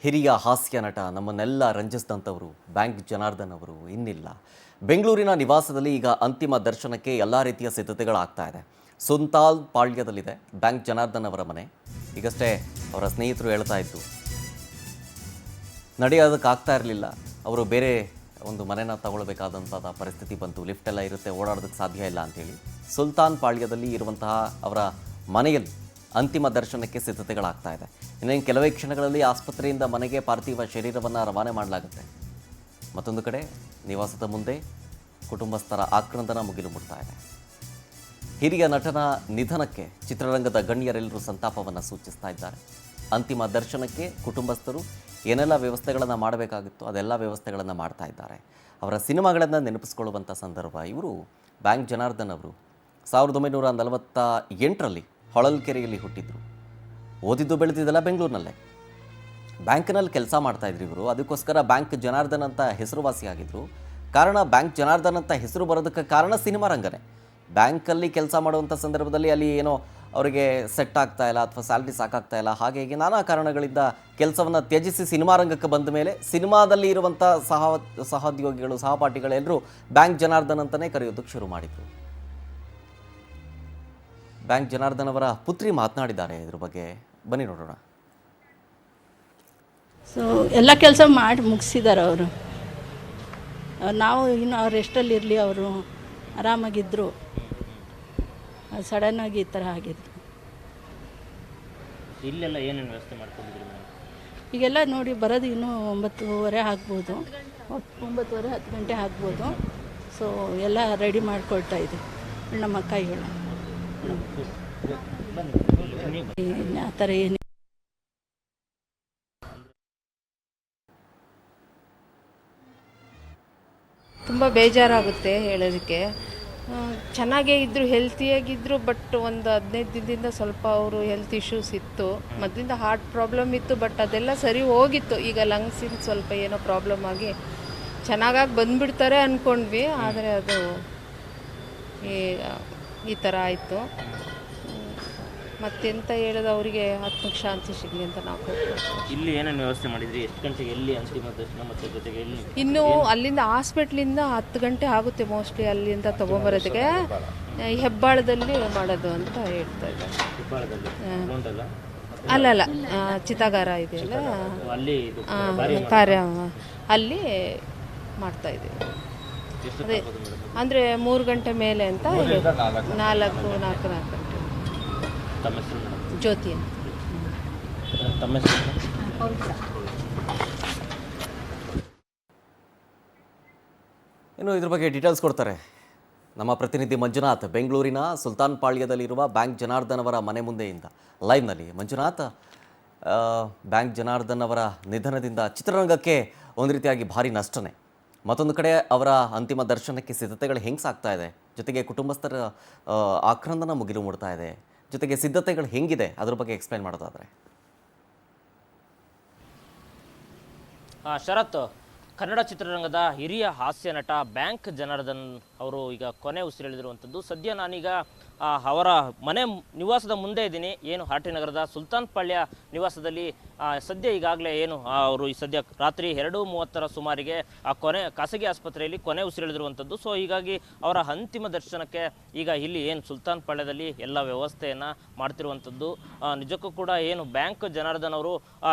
ಹಿರಿಯ ಹಾಸ್ಯ ನಟ ನಮ್ಮನ್ನೆಲ್ಲ ರಂಜಿಸಿದಂಥವರು ಬ್ಯಾಂಕ್ ಜನಾರ್ದನ್ ಅವರು ಇನ್ನಿಲ್ಲ. ಬೆಂಗಳೂರಿನ ನಿವಾಸದಲ್ಲಿ ಈಗ ಅಂತಿಮ ದರ್ಶನಕ್ಕೆ ಎಲ್ಲ ರೀತಿಯ ಸಿದ್ಧತೆಗಳಾಗ್ತಾ ಇದೆ. ಸುಂತಾಲ್ ಪಾಳ್ಯದಲ್ಲಿದೆ ಬ್ಯಾಂಕ್ ಜನಾರ್ದನ್ ಅವರ ಮನೆ. ಈಗಷ್ಟೇ ಅವರ ಸ್ನೇಹಿತರು ಹೇಳ್ತಾ ಇದ್ದು ನಡೆಯೋದಕ್ಕಾಗ್ತಾ ಇರಲಿಲ್ಲ. ಅವರು ಬೇರೆ ಒಂದು ಮನೆನ ತಗೊಳ್ಬೇಕಾದಂಥ ಪರಿಸ್ಥಿತಿ ಬಂತು. ಲಿಫ್ಟ್ ಎಲ್ಲ ಇರುತ್ತೆ, ಓಡಾಡೋದಕ್ಕೆ ಸಾಧ್ಯ ಇಲ್ಲ ಅಂಥೇಳಿ ಸುಲ್ತಾನ್ ಪಾಳ್ಯದಲ್ಲಿ ಇರುವಂತಹ ಅವರ ಮನೆಯಲ್ಲಿ ಅಂತಿಮ ದರ್ಶನಕ್ಕೆ ಸಿದ್ಧತೆಗಳಾಗ್ತಾ ಇದೆ. ಇನ್ನೇನು ಕೆಲವೇ ಕ್ಷಣಗಳಲ್ಲಿ ಆಸ್ಪತ್ರೆಯಿಂದ ಮನೆಗೆ ಪಾರ್ಥಿವ ಶರೀರವನ್ನು ರವಾನೆ ಮಾಡಲಾಗುತ್ತೆ. ಮತ್ತೊಂದು ಕಡೆ ನಿವಾಸದ ಮುಂದೆ ಕುಟುಂಬಸ್ಥರ ಆಕ್ರಂದನ ಮುಗಿಲು ಮುಟ್ತಾ ಇದೆ. ಹಿರಿಯ ನಟನ ನಿಧನಕ್ಕೆ ಚಿತ್ರರಂಗದ ಗಣ್ಯರೆಲ್ಲರೂ ಸಂತಾಪವನ್ನು ಸೂಚಿಸ್ತಾ ಇದ್ದಾರೆ. ಅಂತಿಮ ದರ್ಶನಕ್ಕೆ ಕುಟುಂಬಸ್ಥರು ಏನೆಲ್ಲ ವ್ಯವಸ್ಥೆಗಳನ್ನು ಮಾಡಬೇಕಾಗಿತ್ತು ಅದೆಲ್ಲ ವ್ಯವಸ್ಥೆಗಳನ್ನು ಮಾಡ್ತಾ ಇದ್ದಾರೆ. ಅವರ ಸಿನಿಮಾಗಳನ್ನು ನೆನಪಿಸ್ಕೊಳ್ಳುವಂಥ ಸಂದರ್ಭ. ಇವರು ಬ್ಯಾಂಕ್ ಜನಾರ್ದನ್ ಅವರು 1948ರಲ್ಲಿ ಹೊಳಲ್ಕೆರೆಯಲ್ಲಿ ಹುಟ್ಟಿದ್ರು. ಓದಿದ್ದು ಬೆಳೆದಿದ್ದೆಲ್ಲ ಬೆಂಗಳೂರಿನಲ್ಲೇ. ಬ್ಯಾಂಕ್ನಲ್ಲಿ ಕೆಲಸ ಮಾಡ್ತಾಯಿದ್ರು ಇವರು. ಅದಕ್ಕೋಸ್ಕರ ಬ್ಯಾಂಕ್ ಜನಾರ್ದನ್ ಅಂತ ಹೆಸರುವಾಸಿಯಾಗಿದ್ದರು. ಕಾರಣ ಬ್ಯಾಂಕ್ ಜನಾರ್ದನ್ ಅಂತ ಹೆಸರು ಬರೋದಕ್ಕೆ ಕಾರಣ ಸಿನಿಮಾ ರಂಗನೇ. ಬ್ಯಾಂಕಲ್ಲಿ ಕೆಲಸ ಮಾಡುವಂಥ ಸಂದರ್ಭದಲ್ಲಿ ಅಲ್ಲಿ ಏನೋ ಅವರಿಗೆ ಸೆಟ್ ಆಗ್ತಾ ಇಲ್ಲ ಅಥವಾ ಸ್ಯಾಲ್ರಿ ಸಾಕಾಗ್ತಾ ಇಲ್ಲ, ಹಾಗೆ ಹೀಗೆ ನಾನಾ ಕಾರಣಗಳಿಂದ ಕೆಲಸವನ್ನು ತ್ಯಜಿಸಿ ಸಿನಿಮಾ ರಂಗಕ್ಕೆ ಬಂದ ಮೇಲೆ ಸಿನಿಮಾದಲ್ಲಿ ಇರುವಂಥ ಸಹೋದ್ಯೋಗಿಗಳು ಸಹಪಾಠಿಗಳೆಲ್ಲರೂ ಬ್ಯಾಂಕ್ ಜನಾರ್ದನ್ ಅಂತಲೇ ಕರೆಯೋದಕ್ಕೆ ಶುರು ಮಾಡಿದರು. ಬ್ಯಾಂಕ್ ಜನಾರ್ದನ್ ಅವರ ಪುತ್ರಿ ಮಾತನಾಡಿದ್ದಾರೆ ಇದ್ರ ಬಗ್ಗೆ, ಬನ್ನಿ ನೋಡೋಣ. ಸೊ ಎಲ್ಲ ಕೆಲಸ ಮಾಡಿ ಮುಗಿಸಿದ್ದಾರೆ ಅವರು. ನಾವು ಇನ್ನು ಅವ್ರು ರೆಸ್ಟಲ್ಲಿ ಇರಲಿ, ಅವರು ಆರಾಮಾಗಿದ್ದರು. ಸಡನ್ನಾಗಿ ಈ ಥರ ಆಗಿದ್ರು. ಇಲ್ಲೆಲ್ಲ ಏನೇನು ವ್ಯವಸ್ಥೆ ಮಾಡ್ಕೊಂಡಿದ್ರಿ? ಈಗೆಲ್ಲ ನೋಡಿ ಬರೋದು ಇನ್ನೂ 9:30 ಆಗ್ಬೋದು, 9:30 10 ಗಂಟೆ ಆಗ್ಬೋದು. ಸೊ ಎಲ್ಲ ರೆಡಿ ಮಾಡ್ಕೊಳ್ತಾ ಇದ್ದೀವಿ ನಮ್ಮ ಕೈಗಳು. ಆ ಥರ ಏನು ತುಂಬ ಬೇಜಾರಾಗುತ್ತೆ ಹೇಳೋದಕ್ಕೆ. ಚೆನ್ನಾಗೇ ಇದ್ದರು, ಹೆಲ್ತಿಯಾಗಿದ್ದರು. ಬಟ್ ಒಂದು 15 ದಿನದಿಂದ ಸ್ವಲ್ಪ ಅವರು ಹೆಲ್ತ್ ಇಶ್ಯೂಸ್ ಇತ್ತು. ಮೊದಲಿಂದ ಹಾರ್ಟ್ ಪ್ರಾಬ್ಲಮ್ ಇತ್ತು, ಬಟ್ ಅದೆಲ್ಲ ಸರಿ ಹೋಗಿತ್ತು. ಈಗ ಲಂಗ್ಸಿಂದ ಸ್ವಲ್ಪ ಏನೋ ಪ್ರಾಬ್ಲಮ್ ಆಗಿ ಚೆನ್ನಾಗಾಗಿ ಬಂದುಬಿಡ್ತಾರೆ ಅಂದ್ಕೊಂಡ್ವಿ. ಆದರೆ ಅದು ಈ ಥರ ಆಯಿತು. ಮತ್ತೆಂತ ಹೇಳೋದು, ಅವರಿಗೆ ಆತ್ಮಕ್ಕೆ ಶಾಂತಿ ಸಿಗಲಿ ಅಂತ ನಾವು ಇಲ್ಲಿ ಏನೇನು ವ್ಯವಸ್ಥೆ ಮಾಡಿದ್ರಿ? ಎಷ್ಟು ಗಂಟೆಗೆ ಎಲ್ಲಿ ಅಂತಿಮ ದರ್ಶನ ಮತ್ತು ಜೊತೆಗೆ ಎಲ್ಲಿ? ಇನ್ನು ಅಲ್ಲಿಂದ ಹಾಸ್ಪಿಟ್ಲಿಂದ 10 ಗಂಟೆ ಆಗುತ್ತೆ ಮೋಸ್ಟ್ಲಿ ಅಲ್ಲಿಂದ ತೊಗೊಂಬರೋದಕ್ಕೆ. ಹೆಬ್ಬಾಳದಲ್ಲಿ ಮಾಡೋದು ಅಂತ ಹೇಳ್ತಾ ಇದ್ದಾರೆ. ಹೆಬ್ಬಾಳದಲ್ಲಿ ಅಲ್ಲಲ್ಲ, ಚಿತಾಗಾರ ಇದೆಯಲ್ಲ ಅಲ್ಲಿ ಕಾರ್ಯ, ಅಲ್ಲಿ ಮಾಡ್ತಾ ಇದ್ದೀವಿ. ಅದೇ ಅಂದರೆ 3 ಗಂಟೆ ಮೇಲೆ ಅಂತ 4 ಗಂಟೆ. ತಮ್ಮ ಹೆಸರು ಮೇಡಮ್? ಜ್ಯೋತಿ ಅಂತ. ತಮ್ಮ ಹೆಸರು? ಇನ್ನು ಇದ್ರ ಬಗ್ಗೆ ಡೀಟೇಲ್ಸ್ ಕೊಡ್ತಾರೆ ನಮ್ಮ ಪ್ರತಿನಿಧಿ ಮಂಜುನಾಥ್. ಬೆಂಗಳೂರಿನ ಸುಲ್ತಾನ್ ಪಾಳ್ಯದಲ್ಲಿರುವ ಬ್ಯಾಂಕ್ ಜನಾರ್ದನ್ ಅವರ ಮನೆ ಮುಂದೆಯಿಂದ ಲೈವ್ನಲ್ಲಿ. ಮಂಜುನಾಥ್, ಬ್ಯಾಂಕ್ ಜನಾರ್ದನ್ ಅವರ ನಿಧನದಿಂದ ಚಿತ್ರರಂಗಕ್ಕೆ ಒಂದು ರೀತಿಯಾಗಿ ಭಾರಿ ನಷ್ಟನೇ. ಮತ್ತೊಂದು ಕಡೆ ಅವರ ಅಂತಿಮ ದರ್ಶನಕ್ಕೆ ಸಿದ್ಧತೆಗಳು ಹೆಂಗೆ ಸಾಗ್ತಾ ಇದೆ, ಜೊತೆಗೆ ಕುಟುಂಬಸ್ಥರ ಆಕ್ರಂದನ ಮುಗಿಲು ಮುಡ್ತಾ ಇದೆ, ಜೊತೆಗೆ ಸಿದ್ಧತೆಗಳು ಹೆಂಗಿದೆ ಅದ್ರ ಬಗ್ಗೆ ಎಕ್ಸ್ಪ್ಲೈನ್ ಮಾಡೋದಾದರೆ? ಶರತ್, ಕನ್ನಡ ಚಿತ್ರರಂಗದ ಹಿರಿಯ ಹಾಸ್ಯ ನಟ ಬ್ಯಾಂಕ್ ಜನಾರ್ದನ್ ಅವರು ಈಗ ಕೊನೆ ಉಸಿರೆಳೆದಿರುವಂಥದ್ದು. ಸದ್ಯ ನಾನೀಗ ಅವರ ಮನೆ ನಿವಾಸದ ಮುಂದೆ ಇದ್ದೀನಿ. ಏನು ಆರ್.ಟಿ. ನಗರದ ಸುಲ್ತಾನ್ ಪಾಳ್ಯ ನಿವಾಸದಲ್ಲಿ ಸದ್ಯ ಈಗಾಗಲೇ ಏನು ಅವರು ಈ ಸದ್ಯ ರಾತ್ರಿ 2:30 ಸುಮಾರಿಗೆ ಖಾಸಗಿ ಆಸ್ಪತ್ರೆಯಲ್ಲಿ ಕೊನೆ ಉಸಿರೆಳೆದಿರುವಂಥದ್ದು. ಸೊ ಹೀಗಾಗಿ ಅವರ ಅಂತಿಮ ದರ್ಶನಕ್ಕೆ ಈಗ ಇಲ್ಲಿ ಏನು ಸುಲ್ತಾನ್ ಪಾಳ್ಯದಲ್ಲಿ ಎಲ್ಲ ವ್ಯವಸ್ಥೆಯನ್ನು ಮಾಡ್ತಿರುವಂಥದ್ದು. ನಿಜಕ್ಕೂ ಕೂಡ ಏನು ಬ್ಯಾಂಕ್ ಜನಾರ್ದನ್ ಅವರು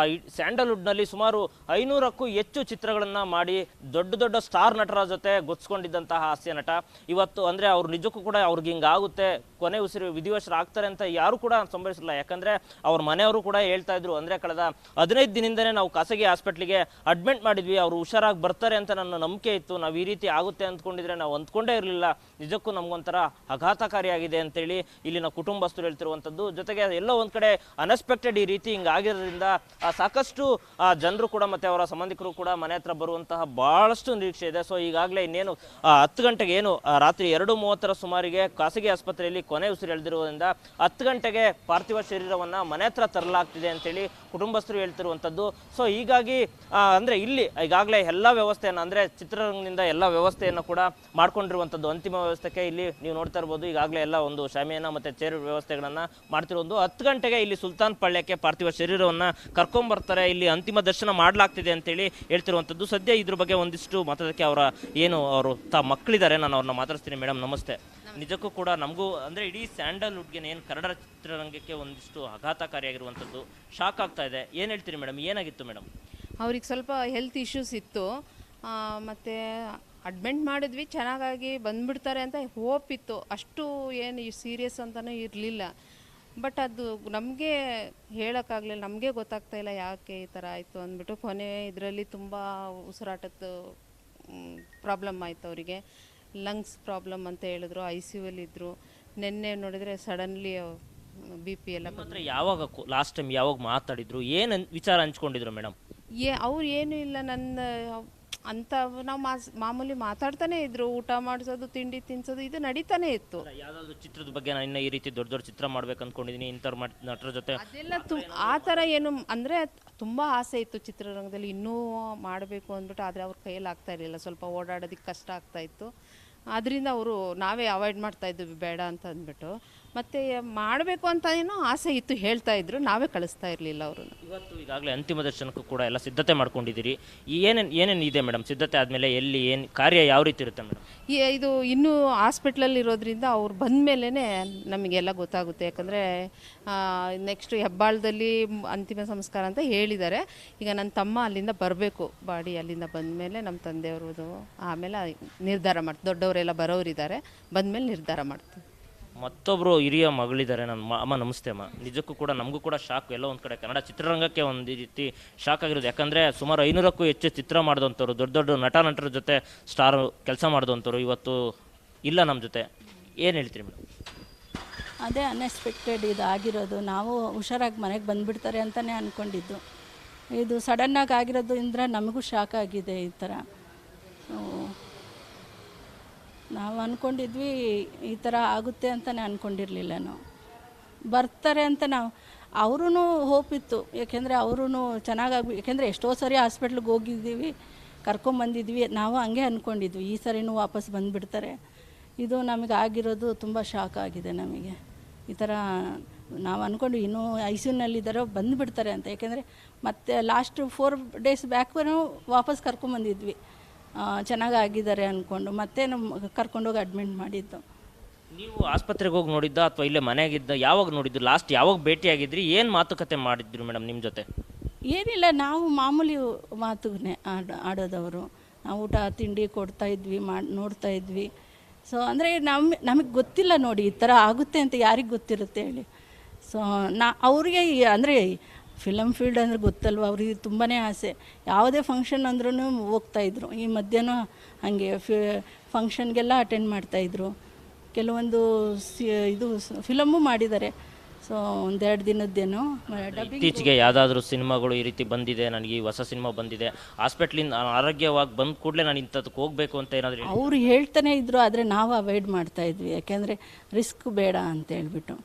ಸ್ಯಾಂಡಲ್ವುಡ್ನಲ್ಲಿ ಸುಮಾರು 500ಕ್ಕೂ ಹೆಚ್ಚು ಚಿತ್ರಗಳನ್ನು ಮಾಡಿ ದೊಡ್ಡ ದೊಡ್ಡ ಸ್ಟಾರ್ ನಟರ ಜೊತೆ ಗೊತ್ತಿಸ್ಕೊಂಡಿದ್ದಂತಹ ಹಾಸ್ಯ ನಟ. ಇವತ್ತು ಅಂದರೆ ಅವ್ರು ನಿಜಕ್ಕೂ ಕೂಡ ಅವ್ರಿಗೆ ಹಿಂಗಾಗುತ್ತೆ, ಕೊನೆ ಉಸಿರು ವಿಧಿವಶರು ಆಗ್ತಾರೆ ಅಂತ ಯಾರು ಕೂಡ ಸಂಭವಿಸಿಲ್ಲ. ಯಾಕಂದರೆ ಅವ್ರ ಮನೆಯವರು ಕೂಡ ಹೇಳ್ತಾ ಇದ್ರು, ಅಂದರೆ ಕಳೆದ 15 ದಿನದಿಂದನೇ ನಾವು ಖಾಸಗಿ ಹಾಸ್ಪಿಟ್ಲಿಗೆ ಅಡ್ಮಿಟ್ ಮಾಡಿದ್ವಿ, ಅವರು ಹುಷಾರಾಗಿ ಬರ್ತಾರೆ ಅಂತ ನನ್ನ ನಂಬಿಕೆ ಇತ್ತು. ನಾವು ಈ ರೀತಿ ಆಗುತ್ತೆ ಅಂದ್ಕೊಂಡಿದ್ರೆ ನಾವು ಅಂದ್ಕೊಂಡೇ ಇರಲಿಲ್ಲ. ನಿಜಕ್ಕೂ ನಮಗೊಂಥರ ಆಘಾತಕಾರಿಯಾಗಿದೆ ಅಂತೇಳಿ ಇಲ್ಲಿನ ಕುಟುಂಬಸ್ಥರು ಹೇಳ್ತಿರುವಂಥದ್ದು. ಜೊತೆಗೆ ಎಲ್ಲೋ ಒಂದು ಕಡೆ ಅನ್ಎಕ್ಸ್ಪೆಕ್ಟೆಡ್ ಈ ರೀತಿ ಹಿಂಗಾಗಿರೋದ್ರಿಂದ ಸಾಕಷ್ಟು ಜನರು ಕೂಡ ಮತ್ತು ಅವರ ಸಂಬಂಧಿಕರು ಕೂಡ ಮನೆ ಹತ್ರ ಬರುವಂತಹ ಭಾಳಷ್ಟು ನಿರೀಕ್ಷೆ ಇದೆ. ಸೊ ಈಗಾಗಲೇ ಇನ್ನೇನು 10 ಗಂಟೆಗೆ ಏನು ರಾತ್ರಿ 2:30 ಸುಮಾರಿಗೆ ಖಾಸಗಿ ಆಸ್ಪತ್ರೆಯಲ್ಲಿ ಕೊನೆ ಉಸಿರು ಎಳೆದಿರುವುದರಿಂದ 10 ಗಂಟೆಗೆ ಪಾರ್ಥಿವ ಶರೀರವನ್ನು ಮನೆ ಹತ್ರ ತರಲಾಗ್ತಿದೆ ಅಂತೇಳಿ ಕುಟುಂಬಸ್ಥರು ಹೇಳ್ತಿರುವಂಥದ್ದು. ಸೊ ಹೀಗಾಗಿ ಅಂದರೆ ಇಲ್ಲಿ ಈಗಾಗಲೇ ಎಲ್ಲ ವ್ಯವಸ್ಥೆಯನ್ನು ಅಂದರೆ ಚಿತ್ರರಂಗದಿಂದ ಎಲ್ಲ ವ್ಯವಸ್ಥೆಯನ್ನು ಕೂಡ ಮಾಡ್ಕೊಂಡಿರುವಂಥದ್ದು. ಅಂತಿಮ ವ್ಯವಸ್ಥೆಗೆ ಇಲ್ಲಿ ನೀವು ನೋಡ್ತಾ ಇರ್ಬೋದು, ಈಗಾಗಲೇ ಎಲ್ಲ ಒಂದು ಶಾಮಿಯಾನ ಮತ್ತು ಚೇರ್ ವ್ಯವಸ್ಥೆಗಳನ್ನು ಮಾಡ್ತಿರೋದು. 10 ಗಂಟೆಗೆ ಇಲ್ಲಿ ಸುಲ್ತಾನ್ ಪಾಳ್ಯಕ್ಕೆ ಪಾರ್ಥಿವ ಶರೀರವನ್ನು ಕರ್ಕೊಂಬರ್ತಾರೆ, ಇಲ್ಲಿ ಅಂತಿಮ ದರ್ಶನ ಮಾಡಲಾಗ್ತಿದೆ ಅಂತೇಳಿ ಹೇಳ್ತಿರುವಂಥದ್ದು. ಸದ್ಯ ಇದ್ರ ಬಗ್ಗೆ ಒಂದಿಷ್ಟು ಮಾತಾಡೋಕ್ಕೆ ಅವರು ಮಕ್ಕಳಿದ್ದಾರೆ, ನಾನು ಅವ್ರನ್ನ ಮಾತಾಡ್ತೀನಿ. ಮೇಡಮ್ ನಮಸ್ತೆ. ನಿಜಕ್ಕೂ ಕೂಡ ನಮಗೂ ಅಂದರೆ ಇಡೀ ಸ್ಯಾಂಡಲ್ವುಡ್ಗೆ ಏನು ಕನ್ನಡ ಚಿತ್ರರಂಗಕ್ಕೆ ಒಂದಿಷ್ಟು ಆಘಾತಕಾರಿಯಾಗಿರುವಂಥದ್ದು, ಶಾಕ್ ಆಗ್ತಾ ಇದೆ. ಏನು ಹೇಳ್ತೀರಿ ಮೇಡಮ್, ಏನಾಗಿತ್ತು ಮೇಡಮ್? ಅವ್ರಿಗೆ ಸ್ವಲ್ಪ ಹೆಲ್ತ್ ಇಶ್ಯೂಸ್ ಇತ್ತು, ಮತ್ತು ಅಡ್ಮಿಟ್ ಮಾಡಿದ್ವಿ, ಚೆನ್ನಾಗಾಗಿ ಬಂದುಬಿಡ್ತಾರೆ ಅಂತ ಹೋಪ್ ಇತ್ತು. ಅಷ್ಟು ಏನು ಸೀರಿಯಸ್ ಅಂತಲೂ ಇರಲಿಲ್ಲ. ಬಟ್ ಅದು ನಮಗೆ ಹೇಳೋಕ್ಕಾಗಲಿಲ್ಲ, ನಮಗೆ ಗೊತ್ತಾಗ್ತಾ ಇಲ್ಲ ಯಾಕೆ ಈ ಥರ ಆಯಿತು ಅಂದ್ಬಿಟ್ಟು. ಕೊನೆ ಇದರಲ್ಲಿ ತುಂಬ ಉಸಿರಾಟದ ಪ್ರಾಬ್ಲಮ್ ಆಯಿತು ಅವರಿಗೆ. ಲಂಗ್ಸ್ ಪ್ರಾಬ್ಲಮ್ ಅಂತ ಹೇಳಿದ್ರು, ICU ಇದ್ದರು. ನಿನ್ನೆ ನೋಡಿದರೆ ಸಡನ್ಲಿ BP ಎಲ್ಲ ಅಂದರೆ ಯಾವಾಗ ಲಾಸ್ಟ್ ಟೈಮ್ ಯಾವಾಗ ಮಾತಾಡಿದ್ರು, ಏನು ವಿಚಾರ ಹಂಚ್ಕೊಂಡಿದ್ರು ಮೇಡಮ್? ಅವ್ರು ಏನೂ ಇಲ್ಲ, ನನ್ನ ಅಂತ ನಾವು ಮಾಮೂಲಿ ಮಾತಾಡ್ತಾನೆ ಇದ್ರು. ಊಟ ಮಾಡಿಸೋದು, ತಿಂಡಿ ತಿನ್ಸೋದು, ಇದು ನಡೀತಾನೆ ಇತ್ತು. ಯಾವುದಾದ್ರು ಚಿತ್ರದ ಬಗ್ಗೆ ನಾನು ಇನ್ನು ಈ ರೀತಿ ದೊಡ್ಡ ದೊಡ್ಡ ಚಿತ್ರ ಮಾಡ್ಬೇಕು ಅಂದ್ಕೊಂಡಿದ್ದೀನಿ, ಇಂಥವ್ರು ನಟರ ಜೊತೆ ಅದೆಲ್ಲ ಆ ಥರ ಏನು ಅಂದರೆ ತುಂಬ ಆಸೆ ಇತ್ತು ಚಿತ್ರರಂಗದಲ್ಲಿ ಇನ್ನೂ ಮಾಡಬೇಕು ಅಂದ್ಬಿಟ್ಟು. ಆದರೆ ಅವ್ರ ಕೈಯಲ್ಲಿ ಆಗ್ತಾ ಇರಲಿಲ್ಲ, ಸ್ವಲ್ಪ ಓಡಾಡೋದಕ್ಕೆ ಕಷ್ಟ ಆಗ್ತಾ ಇತ್ತು. ಅದರಿಂದ ಅವರು ನಾವೇ ಅವಾಯ್ಡ್ ಮಾಡ್ತಾ ಇದ್ವಿ ಬೇಡ ಅಂತ ಅಂದ್ಬಿಟ್ಟು. ಮತ್ತು ಮಾಡಬೇಕು ಅಂತ ಏನೋ ಆಸೆ ಇತ್ತು, ಹೇಳ್ತಾ ಇದ್ರು, ನಾವೇ ಕಳಿಸ್ತಾ ಇರಲಿಲ್ಲ ಅವ್ರನ್ನ. ಇವತ್ತು ಈಗಾಗಲೇ ಅಂತಿಮ ದರ್ಶನಕ್ಕೂ ಕೂಡ ಎಲ್ಲ ಸಿದ್ಧತೆ ಮಾಡ್ಕೊಂಡಿದ್ದೀರಿ. ಏನೇನು ಇದೆ ಮೇಡಮ್ ಸಿದ್ಧತೆ ಆದಮೇಲೆ? ಎಲ್ಲಿ ಏನು ಕಾರ್ಯ ಯಾವ ರೀತಿ ಇರುತ್ತೆ ಮೇಡಮ್? ಇದು ಇನ್ನೂ ಹಾಸ್ಪಿಟ್ಲಲ್ಲಿ ಇರೋದ್ರಿಂದ ಅವ್ರು ಬಂದ ಮೇಲೇ ನಮಗೆಲ್ಲ ಗೊತ್ತಾಗುತ್ತೆ. ಯಾಕಂದರೆ ನೆಕ್ಸ್ಟ್ ಹೆಬ್ಬಾಳದಲ್ಲಿ ಅಂತಿಮ ಸಂಸ್ಕಾರ ಅಂತ ಹೇಳಿದ್ದಾರೆ. ಈಗ ನನ್ನ ತಮ್ಮ ಅಲ್ಲಿಂದ ಬರಬೇಕು, ಬಾಡಿ ಅಲ್ಲಿಂದ ಬಂದಮೇಲೆ ನಮ್ಮ ತಂದೆಯವ್ರದ್ದು ಆಮೇಲೆ ನಿರ್ಧಾರ ಮಾಡ್ತೀವಿ. ದೊಡ್ಡವರೆಲ್ಲ ಬರೋರಿದ್ದಾರೆ, ಬಂದಮೇಲೆ ನಿರ್ಧಾರ ಮಾಡ್ತೀವಿ. ಮತ್ತೊಬ್ಬರು ಹಿರಿಯ ಮಗಳಿದ್ದಾರೆ, ನನ್ನ ಅಮ್ಮ ನಮಸ್ತೆ ಅಮ್ಮ. ನಿಜಕ್ಕೂ ಕೂಡ ನಮಗೂ ಕೂಡ ಶಾಕ್. ಎಲ್ಲ ಒಂದು ಕಡೆ ಕನ್ನಡ ಚಿತ್ರರಂಗಕ್ಕೆ ಒಂದು ರೀತಿ ಶಾಕ್ ಆಗಿರೋದು. ಯಾಕಂದರೆ ಸುಮಾರು 500ಕ್ಕೂ ಹೆಚ್ಚು ಚಿತ್ರ ಮಾಡಿದಂಥವ್ರು, ದೊಡ್ಡ ದೊಡ್ಡ ನಟರ ಜೊತೆ ಸ್ಟಾರ್ ಕೆಲಸ ಮಾಡಿದಂಥವ್ರು ಇವತ್ತು ಇಲ್ಲ ನಮ್ಮ ಜೊತೆ. ಏನು ಹೇಳ್ತೀರಿ ಮೇಡಮ್? ಅದೇ ಅನ್ಎಕ್ಸ್ಪೆಕ್ಟೆಡ್ ಇದಾಗಿರೋದು. ನಾವು ಹುಷಾರಾಗಿ ಮನೆಗೆ ಬಂದುಬಿಡ್ತಾರೆ ಅಂತಲೇ ಅಂದ್ಕೊಂಡಿದ್ದು. ಇದು ಸಡನ್ನಾಗಿ ಆಗಿರೋದ್ರಿಂದ ನಮಗೂ ಶಾಕ್ ಆಗಿದೆ ಈ ಥರ. ನಾವು ಅಂದ್ಕೊಂಡಿದ್ವಿ ಈ ಥರ ಆಗುತ್ತೆ ಅಂತಲೇ ಅಂದ್ಕೊಂಡಿರಲಿಲ್ಲ. ನಾವು ಬರ್ತಾರೆ ಅಂತ ನಾವು ಅವ್ರೂ ಹೋಪ್ ಇತ್ತು. ಯಾಕೆಂದರೆ ಅವರೂ ಚೆನ್ನಾಗಾಗಿ, ಯಾಕೆಂದರೆ ಎಷ್ಟೋ ಸರಿ ಹಾಸ್ಪಿಟ್ಲಿಗೆ ಹೋಗಿದ್ದೀವಿ, ಕರ್ಕೊಂಬಂದಿದ್ವಿ. ನಾವು ಹಂಗೆ ಅಂದ್ಕೊಂಡಿದ್ವಿ ಈ ಸರಿನೂ ವಾಪಸ್ ಬಂದುಬಿಡ್ತಾರೆ. ಇದು ನಮಗೆ ಆಗಿರೋದು ತುಂಬ ಶಾಕ್ ಆಗಿದೆ ನಮಗೆ. ಈ ಥರ ನಾವು ಅಂದ್ಕೊಂಡು ಇನ್ನೂ ICUನಲ್ಲಿದ್ದಾರೋ ಬಂದುಬಿಡ್ತಾರೆ ಅಂತ. ಯಾಕೆಂದರೆ ಮತ್ತೆ ಲಾಸ್ಟ್ 4 ಡೇಸ್ ಬ್ಯಾಕ್ವೂ ವಾಪಸ್ ಕರ್ಕೊಂಬಂದಿದ್ವಿ, ಚೆನ್ನಾಗಾಗಿದ್ದಾರೆ ಅಂದ್ಕೊಂಡು. ಮತ್ತೆ ನಮ್ಮ ಕರ್ಕೊಂಡೋಗಿ ಅಡ್ಮಿಟ್ ಮಾಡಿದ್ದು. ನೀವು ಆಸ್ಪತ್ರೆಗೆ ಹೋಗಿ ನೋಡಿದ್ದ ಅಥವಾ ಇಲ್ಲೇ ಮನೆಯಾಗಿದ್ದ? ಯಾವಾಗ ನೋಡಿದ್ದು ಲಾಸ್ಟ್? ಯಾವಾಗ ಭೇಟಿಯಾಗಿದ್ರಿ? ಏನು ಮಾತುಕತೆ ಮಾಡಿದ್ರು ಮೇಡಮ್ ನಿಮ್ಮ ಜೊತೆ? ಏನಿಲ್ಲ, ನಾವು ಮಾಮೂಲಿ ಮಾತುನೇ ಆಡೋದವರು. ನಾವು ಊಟ ತಿಂಡಿ ಕೊಡ್ತಾಯಿದ್ವಿ, ನೋಡ್ತಾ ಇದ್ವಿ. ಸೊ ಅಂದರೆ ನಮಗೆ ಗೊತ್ತಿಲ್ಲ ನೋಡಿ ಈ ಥರ ಆಗುತ್ತೆ ಅಂತ, ಯಾರಿಗೆ ಗೊತ್ತಿರುತ್ತೆ ಹೇಳಿ. ಸೊ ಅವ್ರಿಗೆ ಅಂದರೆ ಫಿಲಮ್ ಫೀಲ್ಡ್ ಅಂದರೆ ಗೊತ್ತಲ್ವ ಅವ್ರಿಗೆ, ತುಂಬಾ ಆಸೆ. ಯಾವುದೇ ಫಂಕ್ಷನ್ ಅಂದ್ರೂ ಹೋಗ್ತಾಯಿದ್ರು. ಈ ಮಧ್ಯಾಹ್ನ ಹಾಗೆ ಫಂಕ್ಷನ್ಗೆಲ್ಲ ಅಟೆಂಡ್ ಮಾಡ್ತಾಯಿದ್ರು. ಕೆಲವೊಂದು ಇದು ಫಿಲಮ್ಮು ಮಾಡಿದ್ದಾರೆ. ಸೊ 1-2 ದಿನದ್ದೇನೋ ಇತ್ತೀಚೆಗೆ ಯಾವುದಾದ್ರೂ ಸಿನಿಮಾಗಳು ಈ ರೀತಿ ಬಂದಿದೆ, ನನಗೆ ಹೊಸ ಸಿನಿಮಾ ಬಂದಿದೆ, ಹಾಸ್ಪಿಟ್ಲಿಂದ ಆರೋಗ್ಯವಾಗಿ ಬಂದ ಕೂಡಲೇ ನಾನು ಇಂಥದ್ದಕ್ಕೆ ಹೋಗಬೇಕು ಅಂತ ಏನಾದರೂ ಅವರು ಹೇಳ್ತಾನೆ ಇದ್ದರು. ಆದರೆ ನಾವು ಅವಾಯ್ಡ್ ಮಾಡ್ತಾಯಿದ್ವಿ, ಯಾಕೆಂದರೆ ರಿಸ್ಕ್ ಬೇಡ ಅಂತ ಹೇಳ್ಬಿಟ್ಟು.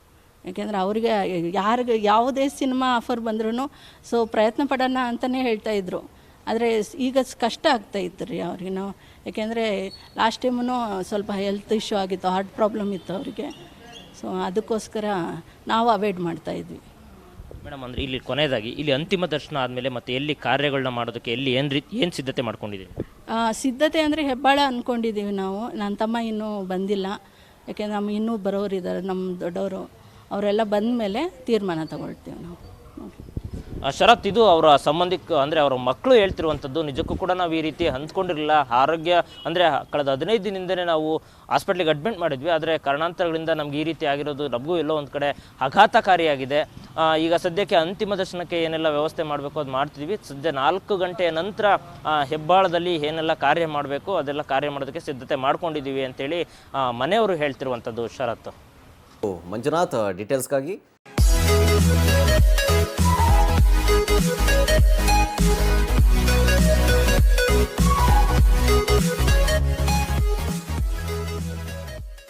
ಯಾಕೆಂದರೆ ಅವರಿಗೆ ಯಾವುದೇ ಸಿನಿಮಾ ಆಫರ್ ಬಂದ್ರೂ ಸೊ ಪ್ರಯತ್ನ ಪಡೋಣ ಅಂತಲೇ ಹೇಳ್ತಾಯಿದ್ರು. ಆದರೆ ಈಗ ಕಷ್ಟ ಆಗ್ತಾಯಿತ್ತು ರೀ ಅವ್ರಿಗೆ. ನಾವು ಯಾಕೆಂದರೆ ಲಾಸ್ಟ್ ಟೈಮೂ ಸ್ವಲ್ಪ ಹೆಲ್ತ್ ಇಶ್ಯೂ ಆಗಿತ್ತು, ಹಾರ್ಟ್ ಪ್ರಾಬ್ಲಮ್ ಇತ್ತು ಅವರಿಗೆ. ಸೊ ಅದಕ್ಕೋಸ್ಕರ ನಾವು ಅವಾಯ್ಡ್ ಮಾಡ್ತಾಯಿದ್ವಿ ಮೇಡಮ್. ಅಂದರೆ ಇಲ್ಲಿ ಕೊನೆಯದಾಗಿ ಇಲ್ಲಿ ಅಂತಿಮ ದರ್ಶನ ಆದಮೇಲೆ ಮತ್ತೆ ಎಲ್ಲಿ ಕಾರ್ಯಗಳನ್ನ ಮಾಡೋದಕ್ಕೆ ಎಲ್ಲಿ ಏನು ಸಿದ್ಧತೆ ಮಾಡ್ಕೊಂಡಿದ್ದೀವಿ? ಸಿದ್ಧತೆ ಅಂದರೆ ಹೆಬ್ಬಾಳ ಅಂದ್ಕೊಂಡಿದ್ದೀವಿ ನಾವು. ನನ್ನ ತಮ್ಮ ಇನ್ನೂ ಬಂದಿಲ್ಲ, ಯಾಕೆಂದರೆ ನಮ್ಮ ಇನ್ನೂ ಬರೋರಿದ್ದಾರೆ, ನಮ್ಮ ದೊಡ್ಡವರು. ಅವರೆಲ್ಲ ಬಂದ ಮೇಲೆ ತೀರ್ಮಾನ ತಗೊಳ್ತೀವಿ ನಾವು. ಶರತ್, ಇದು ಅವರ ಸಂಬಂಧಿಕ ಅಂದರೆ ಅವರ ಮಕ್ಕಳು ಹೇಳ್ತಿರುವಂಥದ್ದು. ನಿಜಕ್ಕೂ ಕೂಡ ನಾವು ಈ ರೀತಿ ಅಂದ್ಕೊಂಡಿರಲಿಲ್ಲ. ಆರೋಗ್ಯ ಅಂದರೆ ಕಳೆದ 15 ದಿನದಿಂದಲೇ ನಾವು ಹಾಸ್ಪಿಟ್ಲಿಗೆ ಅಡ್ಮಿಟ್ ಮಾಡಿದ್ವಿ, ಆದರೆ ಕಾರಣಾಂತರಗಳಿಂದ ನಮ್ಗೆ ಈ ರೀತಿ ಆಗಿರೋದು ನಮಗೂ ಎಲ್ಲೋ ಒಂದು ಕಡೆ ಆಘಾತಕಾರಿಯಾಗಿದೆ. ಈಗ ಸದ್ಯಕ್ಕೆ ಅಂತಿಮ ದರ್ಶನಕ್ಕೆ ಏನೆಲ್ಲ ವ್ಯವಸ್ಥೆ ಮಾಡಬೇಕು ಅದು ಮಾಡ್ತಿದ್ವಿ. ಸದ್ಯ 4 ಗಂಟೆಯ ನಂತರ ಹೆಬ್ಬಾಳದಲ್ಲಿ ಏನೆಲ್ಲ ಕಾರ್ಯ ಮಾಡಬೇಕು ಅದೆಲ್ಲ ಕಾರ್ಯ ಮಾಡೋದಕ್ಕೆ ಸಿದ್ಧತೆ ಮಾಡ್ಕೊಂಡಿದ್ದೀವಿ ಅಂತೇಳಿ ಮನೆಯವರು ಹೇಳ್ತಿರುವಂಥದ್ದು. ಶರತ್, ಮಂಜುನಾಥ್, ಡೀಟೇಲ್ಸ್ಗಾಗಿ